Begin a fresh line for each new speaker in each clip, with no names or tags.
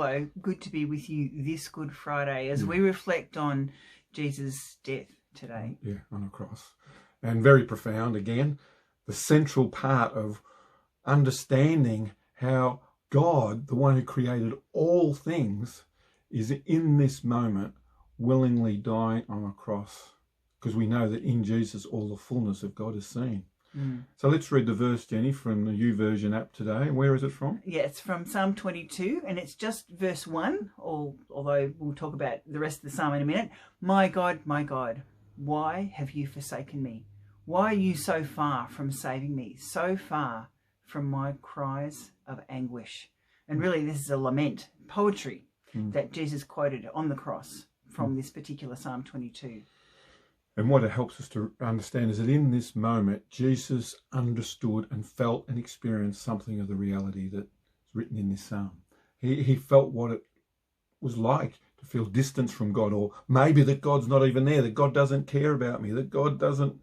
Hello, good to be with you this Good Friday as we reflect on Jesus' death today.
Yeah, on a cross. And very profound again, the central part of understanding how God, the one who created all things, is in this moment willingly dying on a cross, because we know that in Jesus all the fullness of God is seen. So let's read the verse, Jenny, from the YouVersion app today. Where is it from?
Yeah, it's from Psalm 22, and it's just verse 1, although we'll talk about the rest of the psalm in a minute. My God, why have you forsaken me? Why are you so far from saving me, so far from my cries of anguish? And really, this is a lament, poetry, that Jesus quoted on the cross from this particular Psalm 22.
And what it helps us to understand is that in this moment, Jesus understood and felt and experienced something of the reality that's written in this psalm. He felt what it was like to feel distance from God, or maybe that God's not even there, that God doesn't care about me, that God doesn't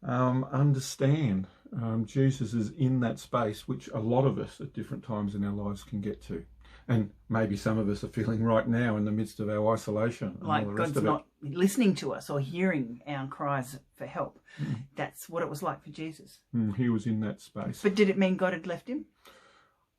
understand. Jesus is in that space, which a lot of us at different times in our lives can get to. And maybe some of us are feeling right now in the midst of our isolation.
Like God's not listening to us or hearing our cries for help. That's what it was like for Jesus.
He was in that space.
But did it mean God had left him?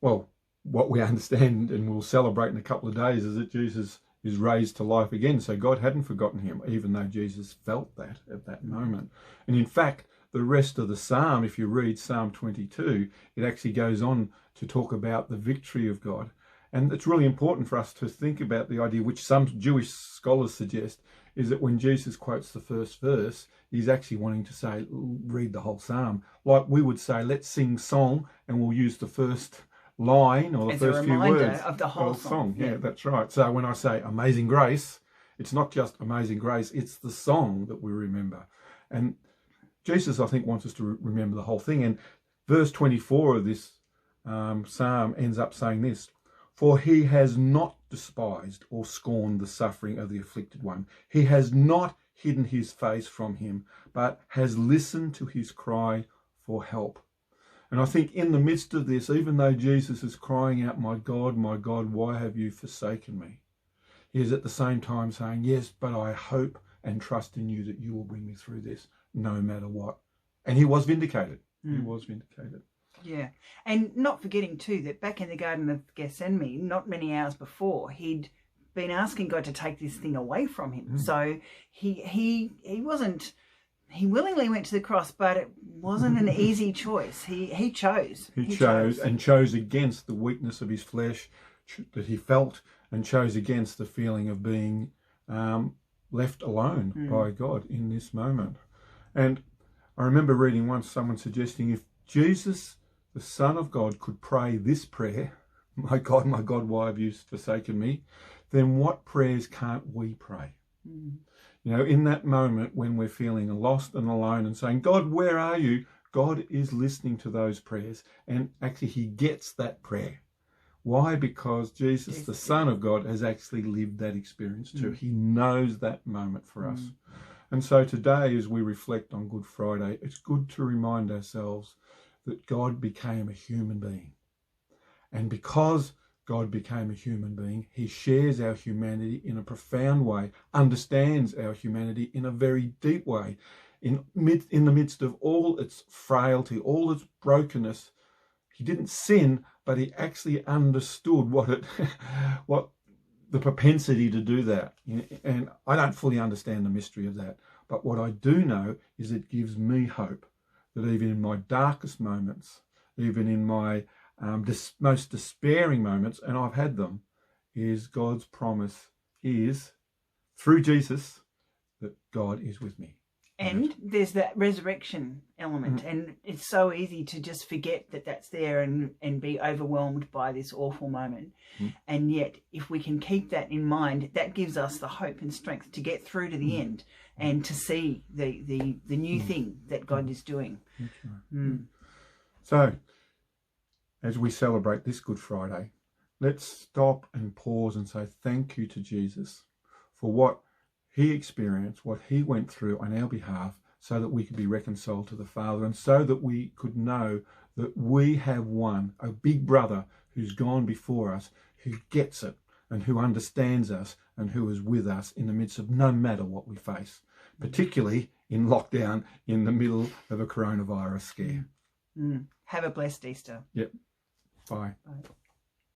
Well, what we understand and we'll celebrate in a couple of days is that Jesus is raised to life again. So God hadn't forgotten him, even though Jesus felt that at that moment. And in fact, the rest of the psalm, if you read Psalm 22, it actually goes on to talk about the victory of God. And it's really important for us to think about the idea, which some Jewish scholars suggest, is that when Jesus quotes the first verse, he's actually wanting to say, read the whole psalm. Like we would say, let's sing song, and we'll use the first line or the first few words
of the whole song.
Yeah, that's right. So when I say Amazing Grace, it's not just Amazing Grace, it's the song that we remember. And Jesus, I think, wants us to remember the whole thing. And verse 24 of this psalm ends up saying this: for he has not despised or scorned the suffering of the afflicted one. He has not hidden his face from him, but has listened to his cry for help. And I think in the midst of this, even though Jesus is crying out, my God, why have you forsaken me? He is at the same time saying, yes, but I hope and trust in you that you will bring me through this no matter what. And he was vindicated. He was vindicated.
Yeah. And not forgetting too that back in the Garden of Gethsemane, not many hours before, he'd been asking God to take this thing away from him. So he willingly went to the cross, but it wasn't an easy choice. He chose.
He chose against the weakness of his flesh that he felt, and chose against the feeling of being left alone by God in this moment. And I remember reading once someone suggesting, if Jesus, the Son of God, could pray this prayer, my God, why have you forsaken me? Then what prayers can't we pray? You know, in that moment when we're feeling lost and alone and saying, God, where are you? God is listening to those prayers, and actually he gets that prayer. Why? Because Jesus, the Son of God, has actually lived that experience too. He knows that moment for us. And so today, as we reflect on Good Friday, it's good to remind ourselves that God became a human being. And because God became a human being, he shares our humanity in a profound way, understands our humanity in a very deep way. In the midst of all its frailty, all its brokenness, he didn't sin, but he actually understood what the propensity to do that. And I don't fully understand the mystery of that. But what I do know is it gives me hope that even in my darkest moments, even in my most despairing moments, and I've had them, is God's promise is, through Jesus, that God is with me.
And there's that resurrection element, and it's so easy to just forget that that's there and be overwhelmed by this awful moment. And yet, if we can keep that in mind, that gives us the hope and strength to get through to the end and to see the new thing that God is doing.
So, as we celebrate this Good Friday, let's stop and pause and say thank you to Jesus for what he experienced, what he went through on our behalf, so that we could be reconciled to the Father, and so that we could know that we have one, a big brother who's gone before us, who gets it and who understands us and who is with us in the midst of no matter what we face, particularly in lockdown in the middle of a coronavirus scare.
Have a blessed Easter.
Yep. Bye.
Bye.